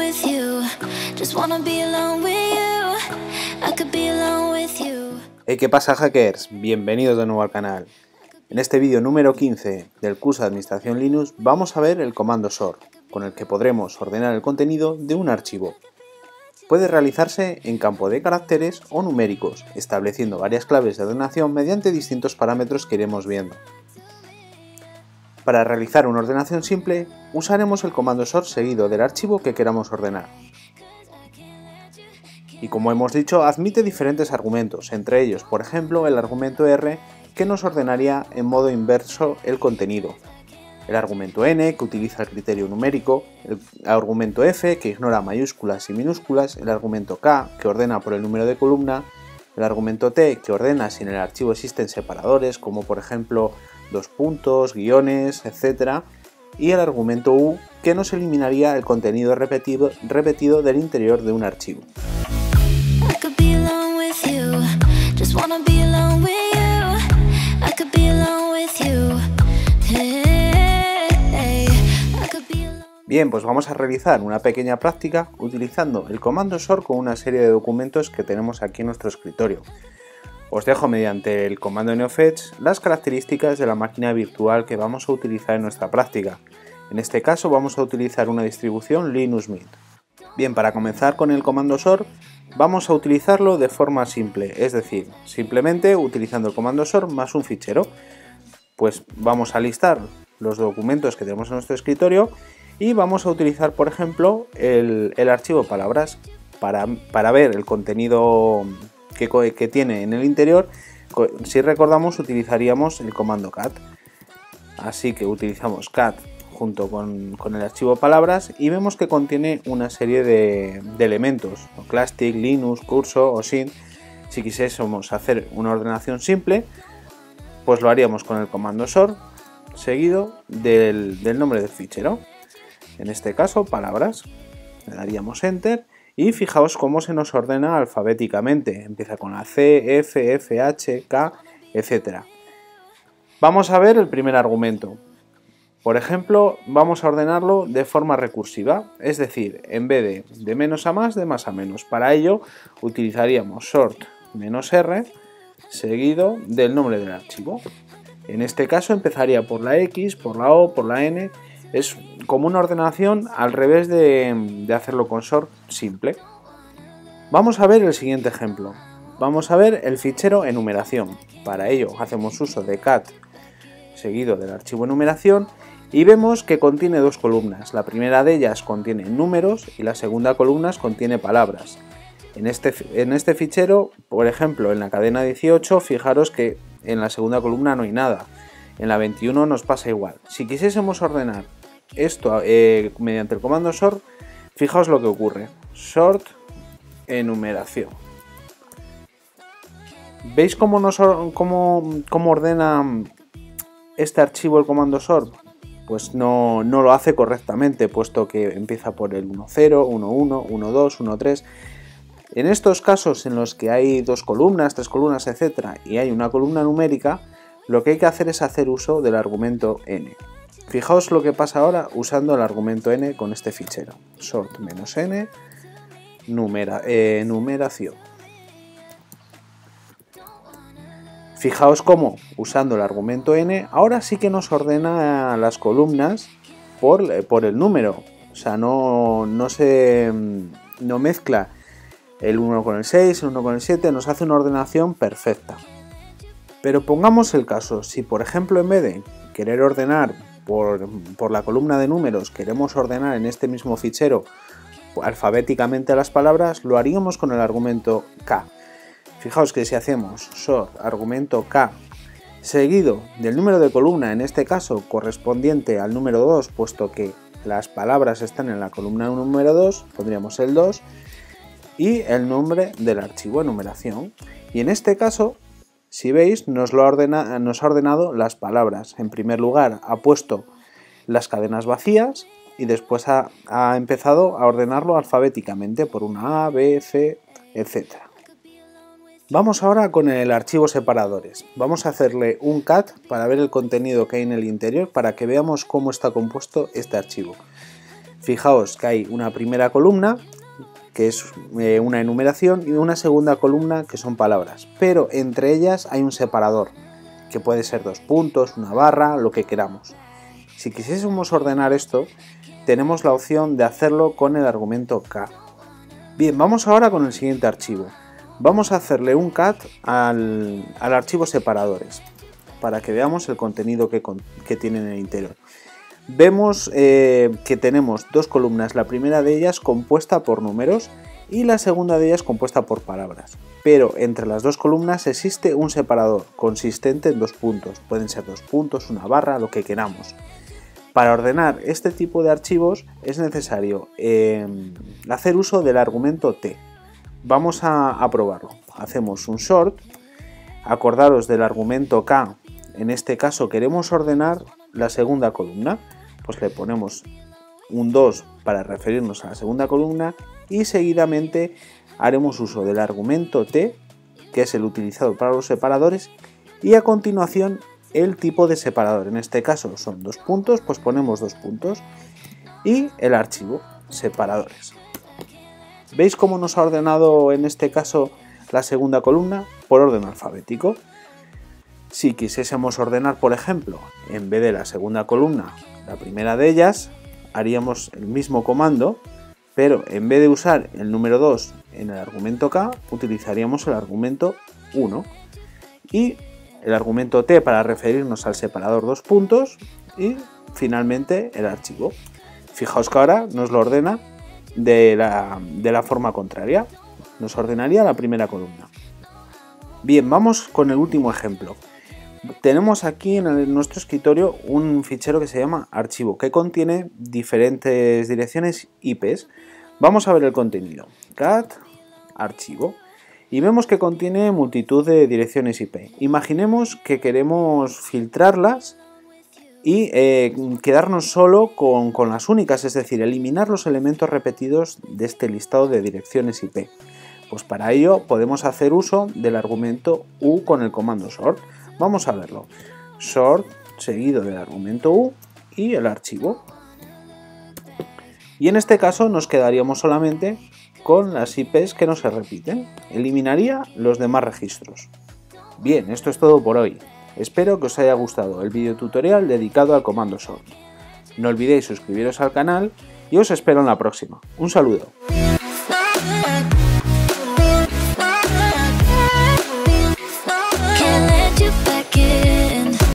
with you. Just wanna be alone with you. I could be alone with you. Hey, ¿qué pasa, hackers? Bienvenidos de nuevo al canal. En este vídeo número 15 del curso de Administración Linux vamos a ver el comando sort, con el que podremos ordenar el contenido de un archivo. Puede realizarse en campo de caracteres o numéricos, estableciendo varias claves de ordenación mediante distintos parámetros que iremos viendo. Para realizar una ordenación simple, usaremos el comando sort seguido del archivo que queramos ordenar. Y como hemos dicho, admite diferentes argumentos, entre ellos, por ejemplo, el argumento R, que nos ordenaría en modo inverso el contenido, el argumento N, que utiliza el criterio numérico, el argumento F, que ignora mayúsculas y minúsculas, el argumento K, que ordena por el número de columna, el argumento T, que ordena si en el archivo existen separadores, como por ejemplo dos puntos, guiones, etc. Y el argumento U, que nos eliminaría el contenido repetido del interior de un archivo. Bien, pues vamos a realizar una pequeña práctica utilizando el comando sort con una serie de documentos que tenemos aquí en nuestro escritorio. Os dejo mediante el comando neofetch las características de la máquina virtual que vamos a utilizar en nuestra práctica. En este caso vamos a utilizar una distribución Linux Mint. Bien, para comenzar con el comando sort vamos a utilizarlo de forma simple, es decir, simplemente utilizando el comando sort más un fichero. Pues vamos a listar los documentos que tenemos en nuestro escritorio y vamos a utilizar, por ejemplo, el archivo palabras para ver el contenido que tiene en el interior. Si recordamos, utilizaríamos el comando cat. Así que utilizamos cat junto con el archivo palabras y vemos que contiene una serie de elementos, Clastic, Linux, Curso o Syn. Si quisiésemos hacer una ordenación simple, pues lo haríamos con el comando sort seguido del nombre del fichero. En este caso, palabras. Le daríamos enter y fijaos cómo se nos ordena alfabéticamente. Empieza con la C, F, F, H, K, etc. Vamos a ver el primer argumento. Por ejemplo, vamos a ordenarlo de forma recursiva, es decir, en vez de menos a más, de más a menos. Para ello utilizaríamos sort "-r" seguido del nombre del archivo. En este caso empezaría por la X, por la O, por la N. Es como una ordenación al revés de hacerlo con sort simple. Vamos a ver el siguiente ejemplo. Vamos a ver el fichero enumeración. Para ello hacemos uso de cat seguido del archivo enumeración y vemos que contiene dos columnas. La primera de ellas contiene números y la segunda columna contiene palabras. En este fichero, por ejemplo, en la cadena 18, fijaros que en la segunda columna no hay nada. En la 21 nos pasa igual. Si quisiésemos ordenar esto mediante el comando sort, fijaos lo que ocurre. Sort enumeración. ¿Veis cómo ordena este archivo el comando sort? Pues no lo hace correctamente, puesto que empieza por el 1.0, 1.1, 1.2, 1.3. En estos casos en los que hay dos columnas, tres columnas, etc. y hay una columna numérica, lo que hay que hacer es hacer uso del argumento n. Fijaos lo que pasa ahora usando el argumento n con este fichero. Sort "-n", numeración. Fijaos cómo, usando el argumento n, ahora sí que nos ordena las columnas por el número. O sea, no mezcla el 1 con el 6, el 1 con el 7, nos hace una ordenación perfecta. Pero pongamos el caso, si por ejemplo en vez de querer ordenar por la columna de números, queremos ordenar en este mismo fichero alfabéticamente las palabras, lo haríamos con el argumento K. Fijaos que si hacemos sort argumento K seguido del número de columna, en este caso correspondiente al número 2, puesto que las palabras están en la columna número 2, pondríamos el 2 y el nombre del archivo enumeración. Y en este caso, si veis, nos ha ordenado las palabras. En primer lugar ha puesto las cadenas vacías y después ha empezado a ordenarlo alfabéticamente por una A, B, C, etc. Vamos ahora con el archivo separadores. Vamos a hacerle un cat para ver el contenido que hay en el interior para que veamos cómo está compuesto este archivo. Fijaos que hay una primera columna, que es una enumeración, y una segunda columna, que son palabras, pero entre ellas hay un separador, que puede ser 2 puntos, una barra, lo que queramos. Si quisiésemos ordenar esto, tenemos la opción de hacerlo con el argumento K. Bien, vamos ahora con el siguiente archivo. Vamos a hacerle un cat al archivo separadores, para que veamos el contenido que tiene en el interior. Vemos que tenemos 2 columnas, la primera de ellas compuesta por números y la segunda de ellas compuesta por palabras. Pero entre las 2 columnas existe un separador consistente en 2 puntos. Pueden ser 2 puntos, una barra, lo que queramos. Para ordenar este tipo de archivos es necesario hacer uso del argumento T. Vamos a probarlo. Hacemos un sort. Acordaros del argumento K. En este caso queremos ordenar la segunda columna. Pues le ponemos un 2 para referirnos a la segunda columna y seguidamente haremos uso del argumento T, que es el utilizado para los separadores, y a continuación el tipo de separador. En este caso son 2 puntos, pues ponemos 2 puntos y el archivo separadores. ¿Veis cómo nos ha ordenado en este caso la segunda columna? Por orden alfabético. Si quisiésemos ordenar, por ejemplo, en vez de la segunda columna, la primera de ellas, haríamos el mismo comando, pero en vez de usar el número 2 en el argumento K, utilizaríamos el argumento 1 y el argumento T para referirnos al separador 2 puntos y finalmente el archivo. Fijaos que ahora nos lo ordena de la forma contraria, nos ordenaría la primera columna. Bien, vamos con el último ejemplo. Tenemos aquí en nuestro escritorio un fichero que se llama archivo, que contiene diferentes direcciones IPs. Vamos a ver el contenido. Cat archivo. Y vemos que contiene multitud de direcciones IP. Imaginemos que queremos filtrarlas y quedarnos solo con las únicas, es decir, eliminar los elementos repetidos de este listado de direcciones IP. Pues para ello podemos hacer uso del argumento U con el comando sort. Vamos a verlo. Sort seguido del argumento U y el archivo. Y en este caso nos quedaríamos solamente con las IPs que no se repiten. Eliminaría los demás registros. Bien, esto es todo por hoy. Espero que os haya gustado el video tutorial dedicado al comando sort. No olvidéis suscribiros al canal y os espero en la próxima. Un saludo.